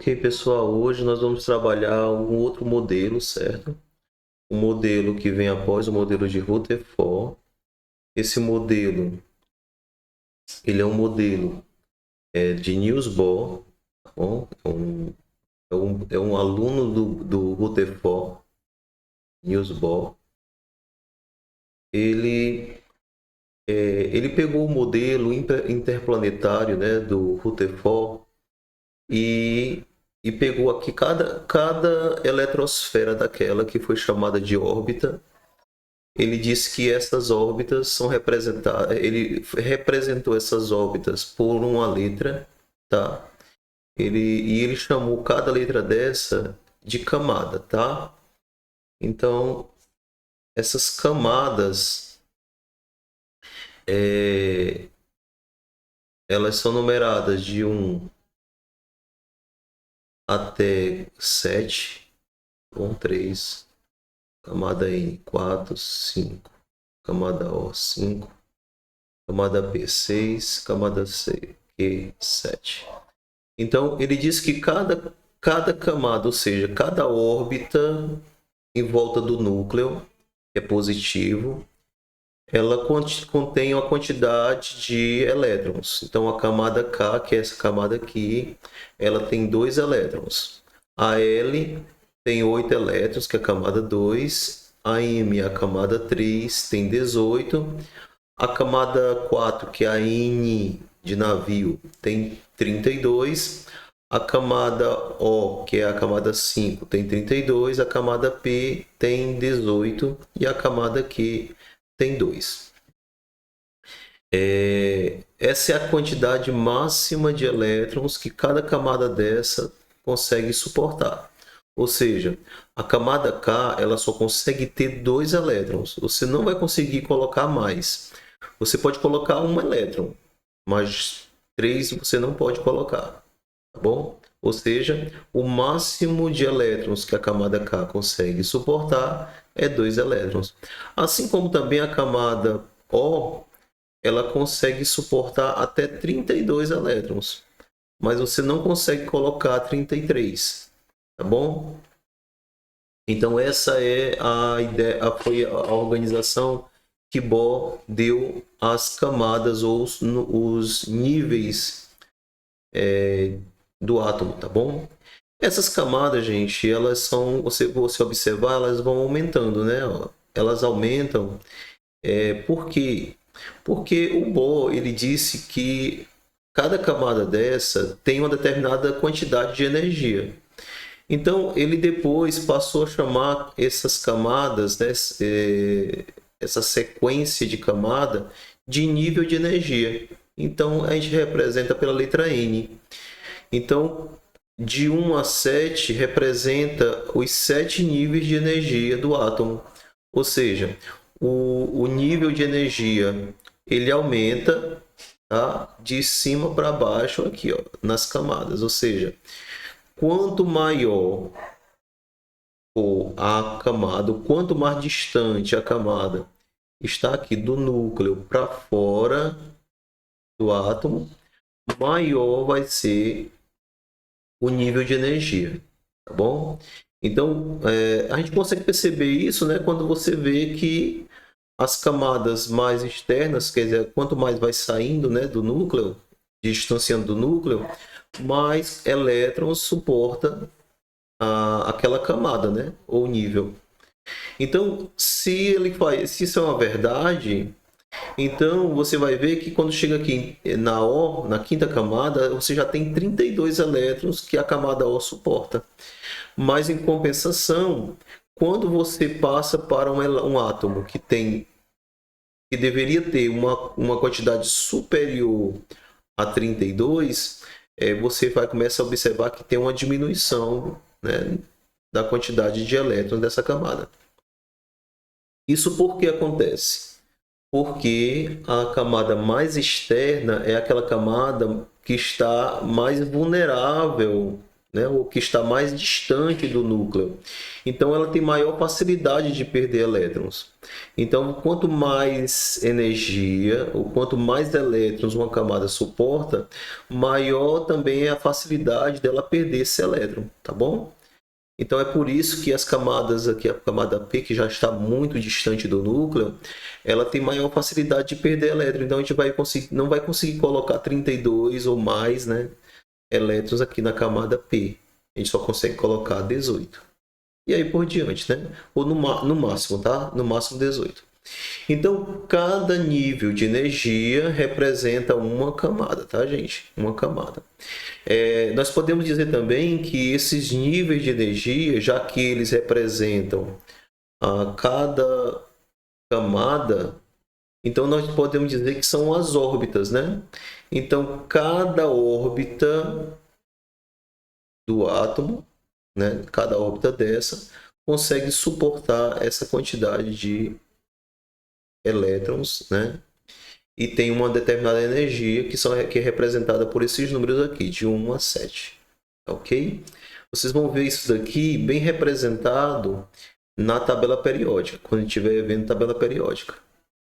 Ok, pessoal, hoje nós vamos trabalhar um outro modelo, certo? Um modelo que vem após o modelo de Rutherford. Esse modelo, ele é um modelo de Niels Bohr, tá bom? É um aluno do Rutherford, Niels Bohr. Ele, ele pegou o modelo interplanetário, né, do Rutherford e pegou aqui cada eletrosfera daquela que foi chamada de órbita. Ele disse que essas órbitas são representadas. Ele representou essas órbitas por uma letra, tá? Ele chamou cada letra dessa de camada, tá? Então, essas camadas, é, elas são numeradas de um até 7, com 3, camada N 4, 5, camada O 5, camada P 6, camada C Q 7. Então, ele diz que cada camada, ou seja, cada órbita em volta do núcleo, que é positivo, ela contém uma quantidade de elétrons. Então, a camada K, que é essa camada aqui, ela tem 2 elétrons. A L tem 8 elétrons, que é a camada 2. A M, a camada 3, tem 18. A camada 4, que é a N de navio, tem 32. A camada O, que é a camada 5, tem 32. A camada P tem 18. E a camada Q tem 2. Essa é a quantidade máxima de elétrons que cada camada dessa consegue suportar. Ou seja, a camada K ela só consegue ter 2 elétrons. Você não vai conseguir colocar mais. Você pode colocar um elétron, mas 3 você não pode colocar, tá bom? Ou seja, o máximo de elétrons que a camada K consegue suportar é 2 elétrons. Assim como também a camada O, ela consegue suportar até 32 elétrons, mas você não consegue colocar 33, tá bom? Então essa é a ideia, foi a organização que Bohr deu às camadas ou os níveis do átomo, tá bom? Essas camadas, gente, elas são, você observar, elas vão aumentando, né? Elas aumentam, por quê? Porque o Bohr, ele disse que cada camada dessa tem uma determinada quantidade de energia. Então, ele depois passou a chamar essas camadas, né, essa sequência de camada, de nível de energia. Então, a gente representa pela letra N. Então, de 1 a 7 representa os 7 níveis de energia do átomo. Ou seja, o nível de energia ele aumenta, tá? De cima para baixo aqui, ó, nas camadas. Ou seja, quanto maior for a camada, quanto mais distante a camada está aqui do núcleo para fora do átomo, maior vai ser o nível de energia, tá bom? Então, a gente consegue perceber isso, né, quando você vê que as camadas mais externas, quer dizer, quanto mais vai saindo, né, do núcleo, distanciando do núcleo, mais elétrons suporta aquela camada, né, ou nível. Então, se isso é uma verdade, então você vai ver que quando chega aqui na O, na quinta camada, você já tem 32 elétrons que a camada O suporta. Mas em compensação, quando você passa para um átomo que deveria ter uma quantidade superior a 32, você vai começar a observar que tem uma diminuição, né, da quantidade de elétrons dessa camada. Isso por que acontece? Porque a camada mais externa é aquela camada que está mais vulnerável né, o que está mais distante do núcleo. Então ela tem maior facilidade de perder elétrons. Então, quanto mais energia, ou quanto mais elétrons uma camada suporta, maior também é a facilidade dela perder esse elétron, tá bom? Então é por isso que as camadas aqui, a camada P, que já está muito distante do núcleo, ela tem maior facilidade de perder elétron. Então a gente não vai conseguir colocar 32 ou mais, né, elétrons aqui na camada P. A gente só consegue colocar 18. E aí por diante, né? Ou no máximo, tá? No máximo 18. Então, cada nível de energia representa uma camada, tá, gente? Uma camada. Nós podemos dizer também que esses níveis de energia, já que eles representam a cada camada, então nós podemos dizer que são as órbitas, né? Então, cada órbita do átomo, né? Cada órbita dessa consegue suportar essa quantidade de elétrons, né? E tem uma determinada energia que é representada por esses números aqui, de 1 a 7. Ok? Vocês vão ver isso daqui bem representado na tabela periódica, quando estiver vendo tabela periódica.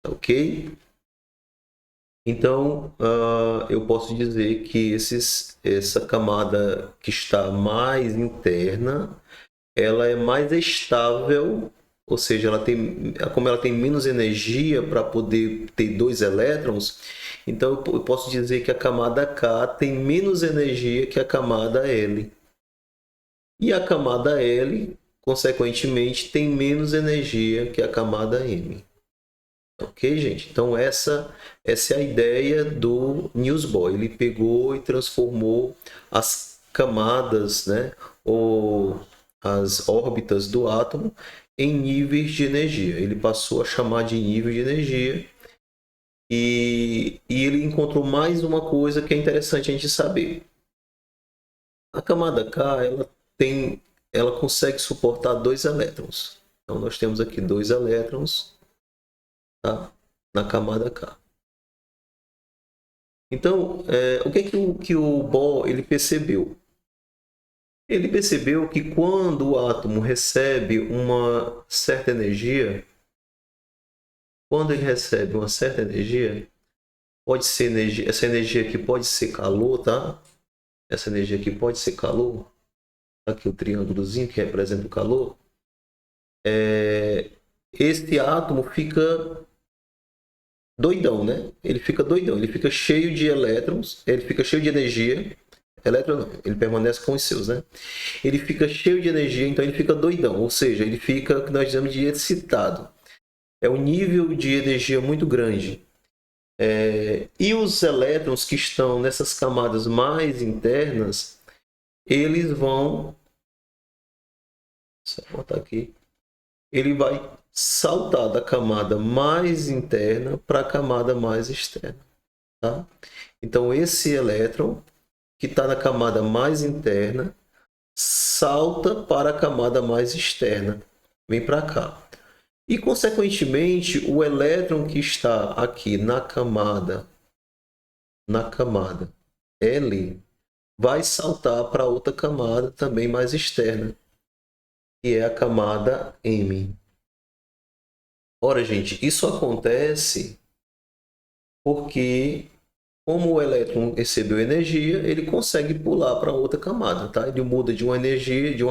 Ok? Então, eu posso dizer que essa camada que está mais interna, ela é mais estável, ou seja, como ela tem menos energia para poder ter 2 elétrons, então eu posso dizer que a camada K tem menos energia que a camada L. E a camada L, consequentemente, tem menos energia que a camada M. Ok, gente? Então essa é a ideia do Niels Bohr. Ele pegou e transformou as camadas, né, ou as órbitas do átomo em níveis de energia. Ele passou a chamar de nível de energia e ele encontrou mais uma coisa que é interessante a gente saber. A camada K, ela consegue suportar 2 elétrons. Então nós temos aqui 2 elétrons, tá, na camada K. Então, o que o Bohr ele percebeu? Ele percebeu que quando o átomo recebe uma certa energia, pode ser energia, essa energia aqui pode ser calor, tá? Essa energia aqui pode ser calor. Aqui o triângulozinho que representa o calor. Esse átomo fica doidão, né? Ele fica doidão, ele fica cheio de elétrons, ele fica cheio de energia. Elétron não, ele permanece com os seus, né? Ele fica cheio de energia, então ele fica doidão, ou seja, ele fica o que nós chamamos de excitado. É um nível de energia muito grande. E os elétrons que estão nessas camadas mais internas, eles vão... Só botar aqui. Ele vai saltar da camada mais interna para a camada mais externa. Tá? Então, esse elétron que está na camada mais interna salta para a camada mais externa. Vem para cá. E, consequentemente, o elétron que está aqui na camada L vai saltar para outra camada também mais externa, que é a camada M. Ora, gente, isso acontece porque, como o elétron recebeu energia, ele consegue pular para outra camada, tá? Ele muda de uma energia, de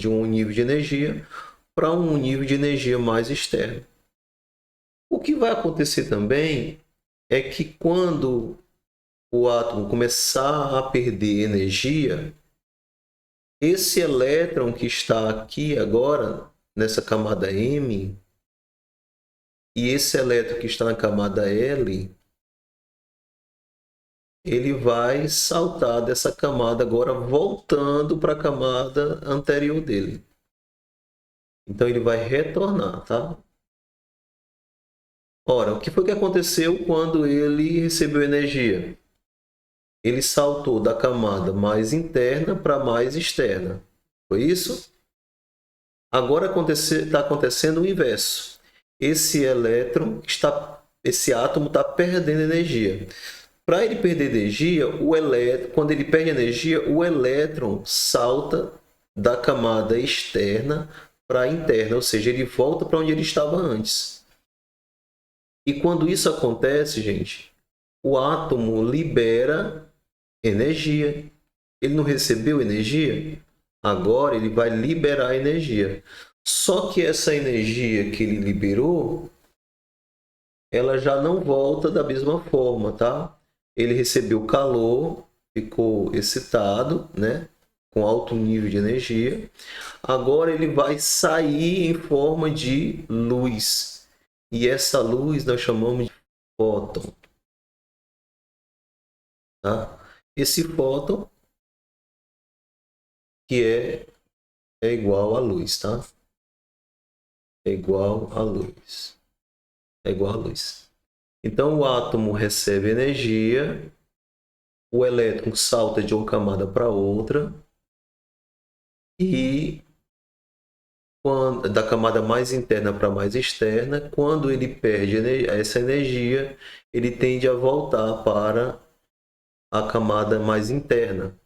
um nível de energia para um nível de energia mais externo. O que vai acontecer também é que quando o átomo começar a perder energia, esse elétron que está aqui agora, nessa camada M, e esse elétron que está na camada L, ele vai saltar dessa camada agora, voltando para a camada anterior dele. Então ele vai retornar, tá? Ora, o que foi que aconteceu quando ele recebeu energia? Ele saltou da camada mais interna para mais externa. Foi isso? Agora está acontecendo o inverso. Esse átomo está perdendo energia. Para ele perder energia, quando ele perde energia, o elétron salta da camada externa para a interna, ou seja, ele volta para onde ele estava antes. E quando isso acontece, gente, o átomo libera energia. Ele não recebeu energia? Agora ele vai liberar energia. Só que essa energia que ele liberou, ela já não volta da mesma forma, tá? Ele recebeu calor, ficou excitado, né? Com alto nível de energia. Agora ele vai sair em forma de luz. E essa luz nós chamamos de fóton. Tá? Esse fóton que é igual à luz, tá? É igual à luz. É igual à luz. Então o átomo recebe energia, o elétron salta de uma camada para outra e da camada mais interna para mais externa, quando ele perde essa energia, ele tende a voltar para a camada mais interna.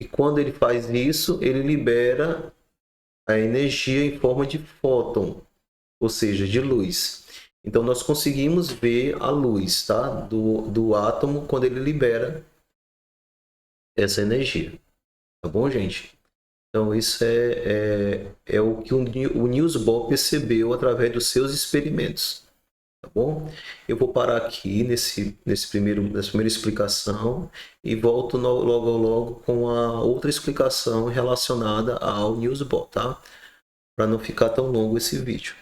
E quando ele faz isso, ele libera a energia em forma de fóton, ou seja, de luz. Então nós conseguimos ver a luz, tá? do átomo quando ele libera essa energia. Tá bom, gente? Então isso é o que o Niels Bohr percebeu através dos seus experimentos. Tá bom? Eu vou parar aqui nessa primeira explicação e volto logo com a outra explicação relacionada ao Niels Bohr, tá? Para não ficar tão longo esse vídeo.